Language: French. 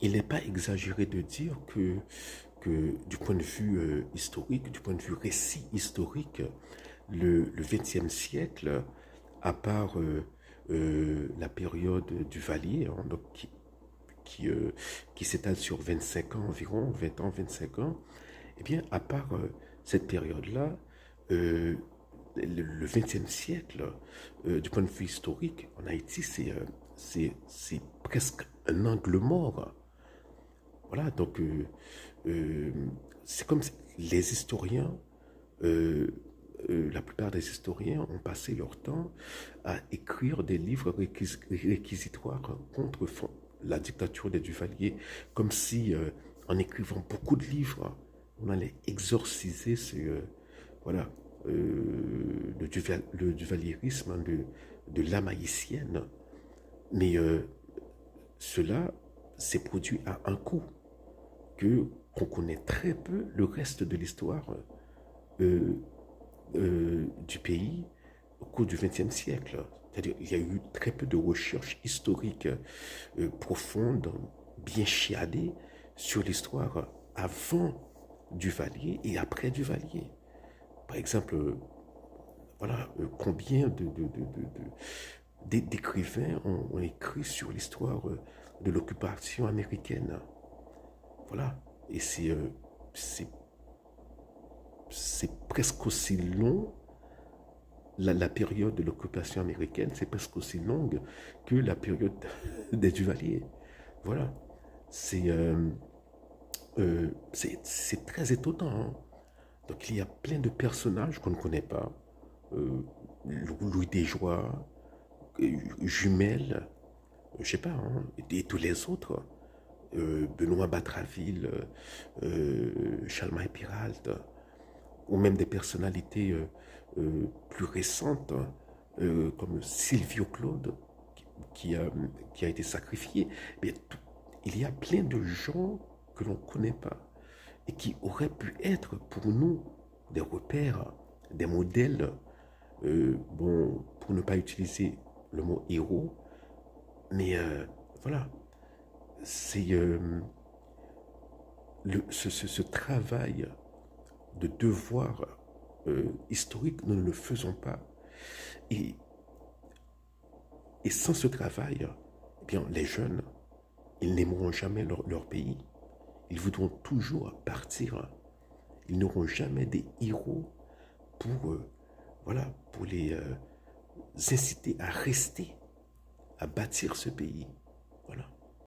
il n'est pas exagéré de dire que du point de vue historique, du point de vue récit historique, le XXe siècle, à part la période du Valier, hein, donc qui, euh, qui s'étale sur 25 ans environ, 20 ans, 25 ans, eh bien, à part cette période-là, euh, le XXe siècle, du point de vue historique, en Haïti, c'est presque un angle mort. Voilà, donc euh, c'est comme si les historiens, euh, la plupart des historiens ont passé leur temps à écrire des livres réquisitoires contre la dictature des Duvalier, comme si en écrivant beaucoup de livres, on allait exorciser voilà, le duvalierisme de l'âme haïtienne. Mais cela s'est produit à un coup que qu'on connaît très peu le reste de l'histoire euh, du pays au cours du XXe siècle. C'est-à-dire qu'il y a eu très peu de recherches historiques profondes, bien chiadées sur l'histoire avant Duvalier et après Duvalier. Par exemple, voilà, combien d'écrivains ont écrit sur l'histoire de l'occupation américaine. Voilà. Et c'est c'est presque aussi long, la période de l'occupation américaine, c'est presque aussi longue que la période des Duvaliers. Voilà. C'est c'est très étonnant, hein. Donc il y a plein de personnages qu'on ne connaît pas. Euh, Louis Desjoie, Jumel, je sais pas, hein, et tous les autres. Benoît Batraville, Chalmay Piralt, ou même des personnalités plus récentes, comme Silvio Claude, qui a, qui a été sacrifié. Mais il y a plein de gens que l'on ne connaît pas et qui auraient pu être pour nous des repères, des modèles, bon, pour ne pas utiliser le mot héros, mais voilà, c'est ce travail de devoir historique, nous ne le faisons pas. Et, et sans ce travail, eh bien, les jeunes, ils n'aimeront jamais leur pays. Ils voudront toujours partir. Ils n'auront jamais des héros pour, voilà, pour les inciter à rester, à bâtir ce pays.